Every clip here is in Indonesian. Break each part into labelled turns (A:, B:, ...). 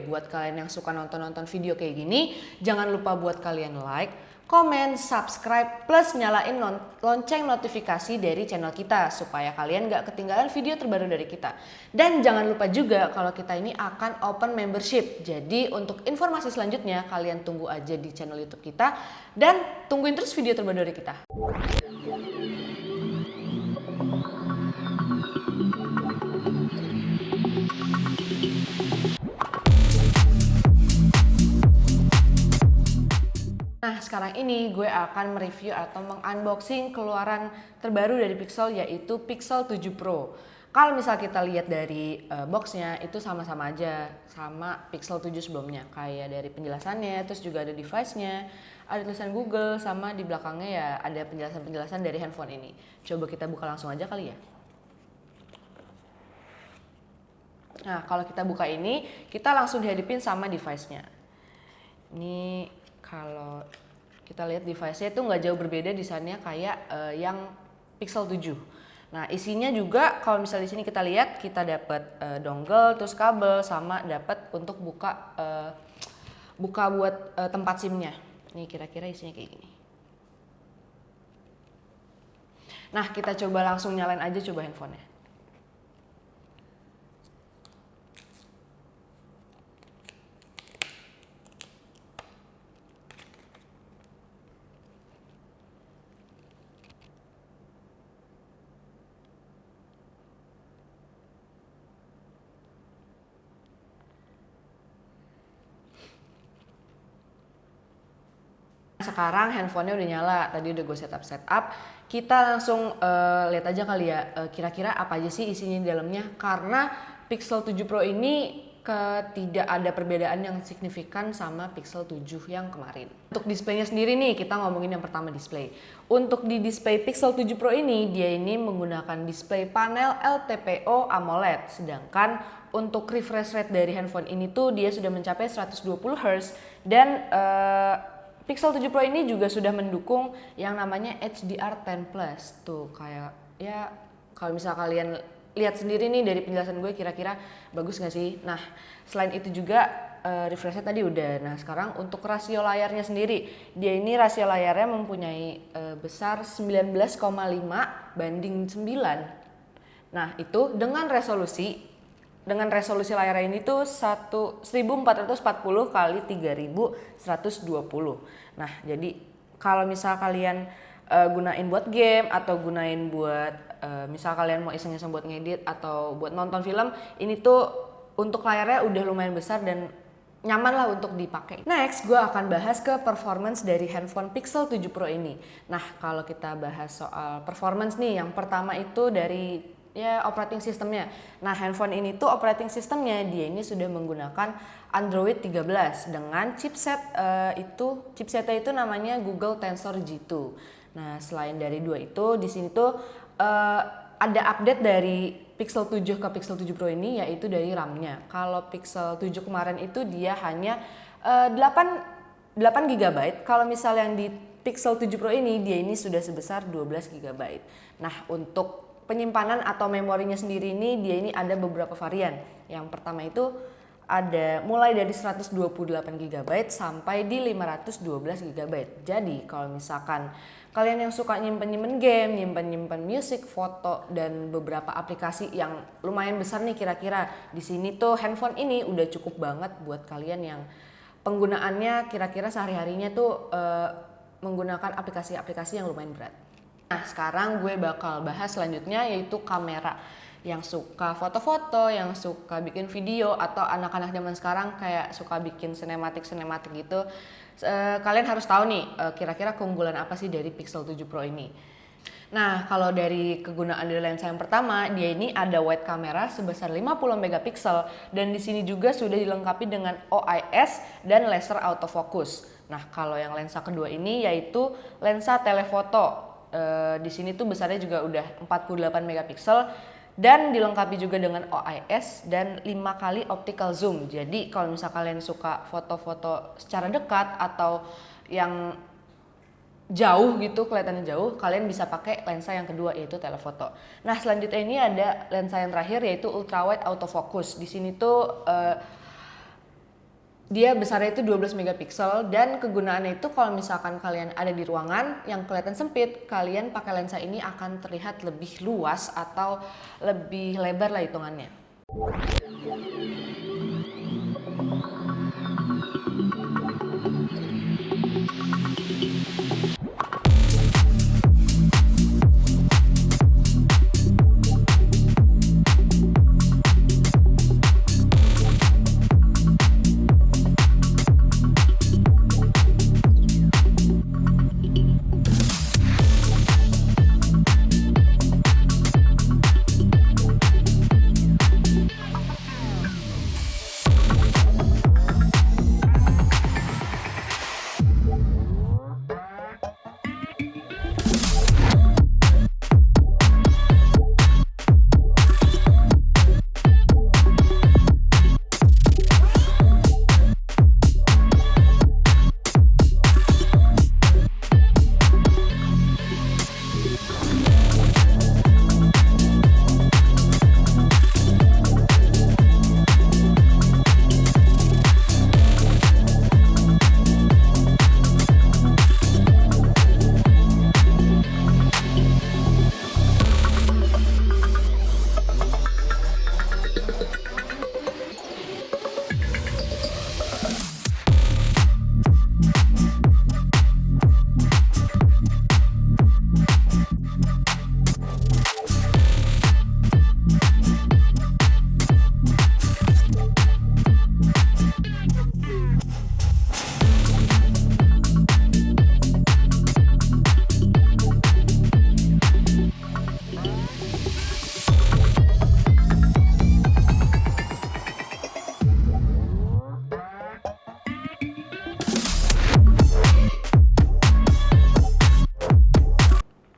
A: buat kalian yang suka nonton-nonton video kayak gini, jangan lupa buat kalian like, komen, subscribe, plus nyalain lonceng notifikasi dari channel kita supaya kalian gak ketinggalan video terbaru dari kita. Dan jangan lupa juga kalau kita ini akan open membership. Jadi untuk informasi selanjutnya kalian tunggu aja di channel YouTube kita dan tungguin terus video terbaru dari kita. Nah, sekarang ini gue akan mereview atau mengunboxing keluaran terbaru dari Pixel, yaitu Pixel 7 Pro. Kalau misal kita lihat dari boxnya itu sama-sama aja sama Pixel 7 sebelumnya, kayak dari penjelasannya, terus juga ada device-nya, ada tulisan Google, sama di belakangnya ya ada penjelasan-penjelasan dari handphone ini. Coba kita buka langsung aja kali ya. Nah, kalau kita buka ini, kita langsung dihadapin sama device-nya. Ini kalau kita lihat device-nya itu nggak jauh berbeda desainnya kayak yang Pixel 7. Nah, isinya juga kalau misalnya di sini kita lihat, kita dapat dongle, terus kabel, sama dapat untuk buka buat tempat SIM-nya. Ini kira-kira isinya kayak gini. Nah, kita coba langsung nyalain aja coba handphonenya. Sekarang handphonenya udah nyala, tadi udah gue setup. Kita langsung lihat aja kali ya, kira-kira apa aja sih isinya di dalamnya. Karena Pixel 7 Pro ini tidak ada perbedaan yang signifikan sama Pixel 7 yang kemarin. Untuk displaynya sendiri nih, kita ngomongin yang pertama display. Untuk di display Pixel 7 Pro ini, dia ini menggunakan display panel LTPO AMOLED. Sedangkan untuk refresh rate dari handphone ini tuh dia sudah mencapai 120 Hz dan Pixel 7 Pro ini juga sudah mendukung yang namanya HDR10+. Tuh kayak ya kalau misal kalian lihat sendiri nih dari penjelasan gue kira-kira bagus gak sih? Nah, selain itu juga refresh-nya tadi udah. Nah, sekarang untuk rasio layarnya sendiri, dia ini rasio layarnya mempunyai besar 19,5 banding 9. Nah, itu dengan resolusi layar ini tuh 1440 kali 3120. Nah, jadi kalau misal kalian gunain buat game atau gunain buat misal kalian mau iseng-iseng buat ngedit atau buat nonton film, ini tuh untuk layarnya udah lumayan besar dan nyaman lah untuk dipakai. Next, gue akan bahas ke performance dari handphone Pixel 7 Pro ini. Nah, kalau kita bahas soal performance nih, yang pertama itu dari operating systemnya. Nah, handphone ini tuh operating systemnya dia ini sudah menggunakan Android 13 dengan chipsetnya itu namanya Google Tensor G2. Nah, selain dari dua itu, di sini tuh ada update dari Pixel 7 ke Pixel 7 Pro ini, yaitu dari RAM-nya. Kalau Pixel 7 kemarin itu dia hanya 8 GB. Kalau misalnya yang di Pixel 7 Pro ini dia ini sudah sebesar 12 GB. Nah, untuk penyimpanan atau memorinya sendiri ini dia ini ada beberapa varian. Yang pertama itu ada mulai dari 128 GB sampai di 512 GB. Jadi kalau misalkan kalian yang suka nyimpen game, nyimpen musik, foto, dan beberapa aplikasi yang lumayan besar nih kira-kira, di sini tuh handphone ini udah cukup banget buat kalian yang penggunaannya kira-kira sehari-harinya tuh menggunakan aplikasi-aplikasi yang lumayan berat. Nah, sekarang gue bakal bahas selanjutnya yaitu kamera. Yang suka foto-foto, yang suka bikin video, atau anak-anak zaman sekarang kayak suka bikin sinematik gitu. Kalian harus tahu nih kira-kira keunggulan apa sih dari Pixel 7 Pro ini. Nah, kalau dari kegunaan dari lensa yang pertama, dia ini ada wide kamera sebesar 50 megapiksel dan di sini juga sudah dilengkapi dengan OIS dan laser autofocus. Nah, kalau yang lensa kedua ini yaitu lensa telefoto. Di sini tuh besarnya juga udah 48 megapiksel dan dilengkapi juga dengan OIS dan 5 kali optical zoom. Jadi kalau misal kalian suka foto-foto secara dekat atau yang jauh gitu, kelihatannya jauh, kalian bisa pakai lensa yang kedua yaitu telefoto. Nah, selanjutnya ini ada lensa yang terakhir yaitu ultra wide autofocus. Di sini tuh Dia besarnya itu 12 megapiksel dan kegunaannya itu kalau misalkan kalian ada di ruangan yang kelihatan sempit, kalian pakai lensa ini akan terlihat lebih luas atau lebih lebar lah hitungannya.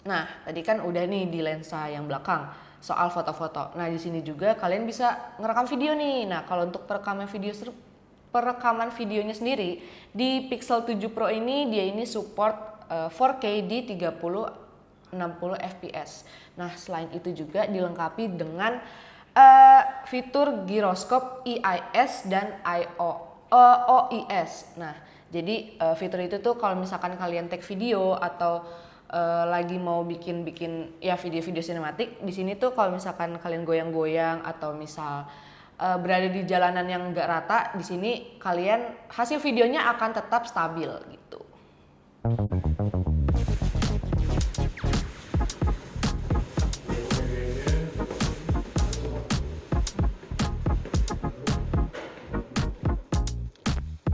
A: Nah, tadi kan udah nih di lensa yang belakang soal foto-foto. Nah, di sini juga kalian bisa ngerekam video nih. Nah, kalau untuk perekaman videonya sendiri di Pixel 7 Pro ini dia ini support 4K di 30-60 fps. Nah, selain itu juga dilengkapi dengan fitur giroskop EIS dan OIS. Nah, jadi fitur itu tuh kalau misalkan kalian take video atau lagi mau bikin ya video-video sinematik, di sini tuh kalau misalkan kalian goyang-goyang atau misal berada di jalanan yang enggak rata, di sini kalian hasil videonya akan tetap stabil gitu.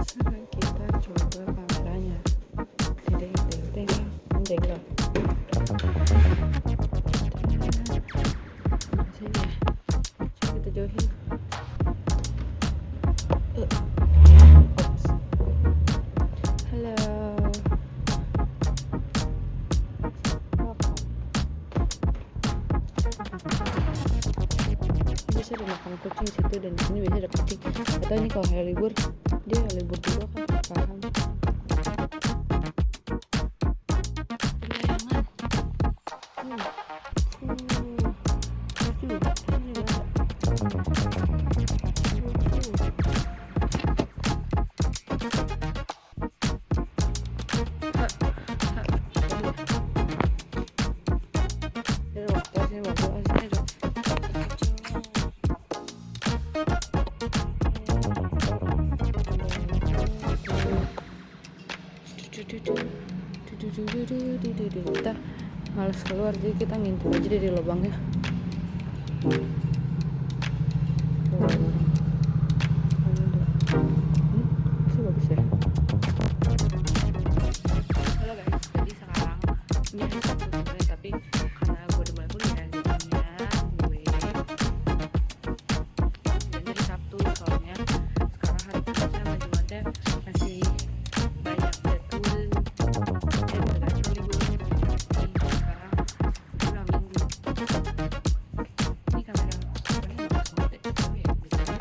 B: Sekarang kita coba kameranya. Deng deng deng deng loh. Sini ya. Coba kita jauhin. Oops. Halo. Bisa ada makan kucing situ dan di sini biasa ada kucing. Atau ini kalau hari libur dia libur juga kan, paham. Kita males keluar jadi kita ngintip aja dari lubangnya. Sih bagus ya.
A: Halo guys, jadi sekarang ini hari Sabtu sebenarnya, tapi karena gue udah mulai kuliah jadinya gue dan hari Sabtu soalnya sekarang hari Kamis sama Jumatnya masih banyak jadwal dan udah gak libur. Jadi sekarang udah minggu. Ini kamera sebenarnya bagus banget deh. Oh ya, bisa ya.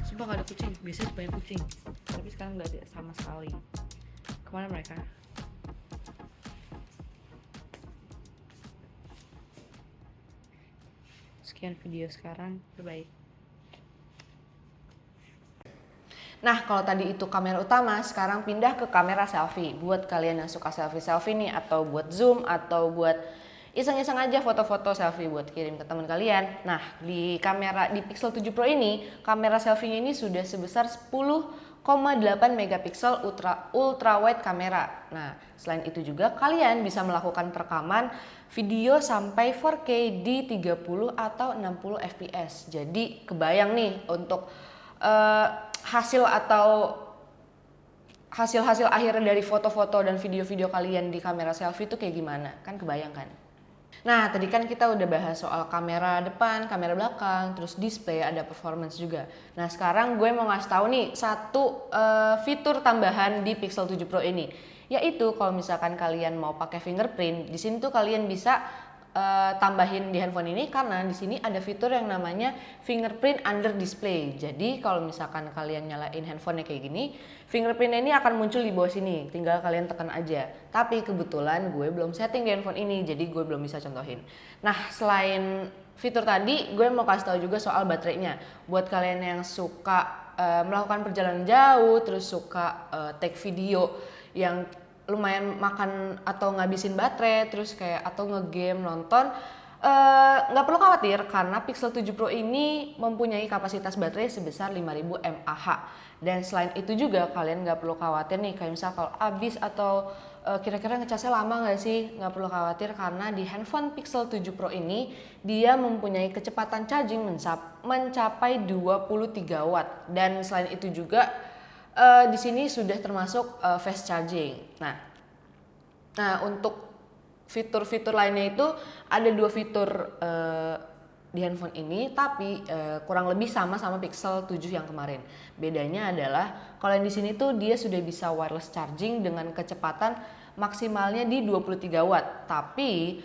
A: Sumpah gak ada kucing, biasanya banyak kucing, tapi sekarang gak ada sama sekali. Kemana mereka?
B: sekian video sekarang, terbaik.
A: Nah, kalau tadi itu kamera utama, sekarang pindah ke kamera selfie. Buat kalian yang suka selfie-selfie nih, atau buat zoom, atau buat iseng-iseng aja foto-foto selfie buat kirim ke teman kalian. Nah, di Pixel 7 Pro ini, kamera selfie-nya ini sudah sebesar 10,8 megapiksel ultra wide kamera. Nah, selain itu juga kalian bisa melakukan perekaman video sampai 4K di 30 atau 60 fps. Jadi kebayang nih untuk hasil akhir dari foto-foto dan video-video kalian di kamera selfie itu kayak gimana? Kan kebayang kan? Nah, tadi kan kita udah bahas soal kamera depan, kamera belakang, terus display, ada performance juga. Nah, sekarang gue mau ngasih tahu nih satu fitur tambahan di Pixel 7 Pro ini, yaitu kalau misalkan kalian mau pakai fingerprint, di sini tuh kalian bisa tambahin di handphone ini, karena di sini ada fitur yang namanya fingerprint under display. Jadi kalau misalkan kalian nyalain handphonenya kayak gini, fingerprintnya ini akan muncul di bawah sini, tinggal kalian tekan aja. Tapi kebetulan gue belum setting di handphone ini, jadi gue belum bisa contohin. Nah, selain fitur tadi, gue mau kasih tahu juga soal baterainya. Buat kalian yang suka melakukan perjalanan jauh, terus suka take video yang lumayan makan atau ngabisin baterai, terus kayak atau ngegame, nonton, nggak perlu khawatir karena Pixel 7 Pro ini mempunyai kapasitas baterai sebesar 5000 mAh. Dan selain itu juga kalian nggak perlu khawatir nih, kayak misal kalau habis atau kira-kira ngecasnya lama nggak sih, nggak perlu khawatir karena di handphone Pixel 7 Pro ini dia mempunyai kecepatan charging mencapai 23 watt. Dan selain itu juga di sini sudah termasuk fast charging. Nah, untuk fitur-fitur lainnya itu ada 2 fitur di handphone ini, tapi kurang lebih sama Pixel 7 yang kemarin. Bedanya adalah kalau yang di sini tuh dia sudah bisa wireless charging dengan kecepatan maksimalnya di 23 watt. Tapi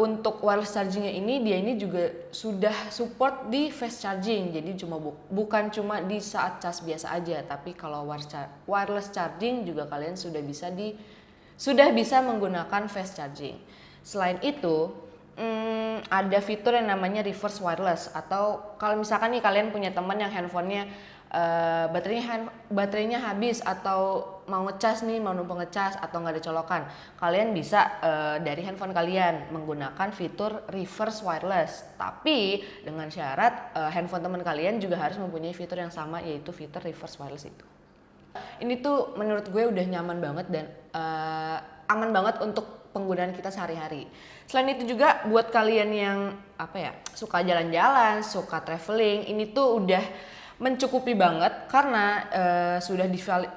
A: untuk wireless chargingnya ini dia ini juga sudah support di fast charging, jadi bukan cuma di saat cas biasa aja, tapi kalau wireless charging juga kalian sudah bisa menggunakan fast charging. Selain itu ada fitur yang namanya reverse wireless, atau kalau misalkan nih kalian punya teman yang handphonenya baterainya habis atau mau ngecas nih, mau numpang ngecas atau nggak ada colokan, kalian bisa dari handphone kalian menggunakan fitur reverse wireless. Tapi dengan syarat handphone teman kalian juga harus mempunyai fitur yang sama, yaitu fitur reverse wireless itu. Ini tuh menurut gue udah nyaman banget dan aman banget untuk penggunaan kita sehari-hari. Selain itu juga buat kalian yang suka jalan-jalan, suka traveling, ini tuh udah mencukupi banget karena sudah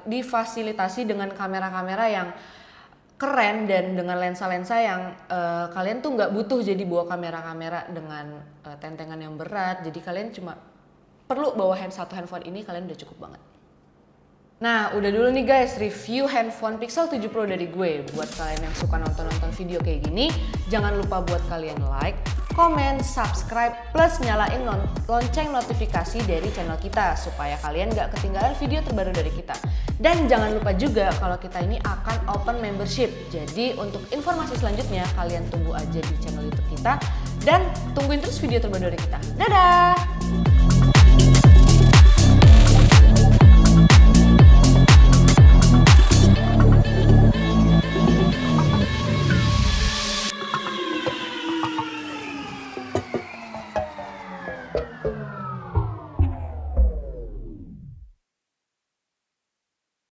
A: difasilitasi dengan kamera-kamera yang keren dan dengan lensa-lensa yang kalian tuh nggak butuh jadi bawa kamera-kamera dengan tentengan yang berat. Jadi kalian cuma perlu bawa satu handphone ini, kalian udah cukup banget. Nah, udah dulu nih guys review handphone Pixel 7 Pro dari gue. Buat kalian yang suka nonton-nonton video kayak gini, jangan lupa buat kalian like, komen, subscribe, plus nyalain lonceng notifikasi dari channel kita supaya kalian gak ketinggalan video terbaru dari kita. Dan jangan lupa juga kalau kita ini akan open membership. Jadi untuk informasi selanjutnya kalian tunggu aja di channel YouTube kita dan tungguin terus video terbaru dari kita. Dadah!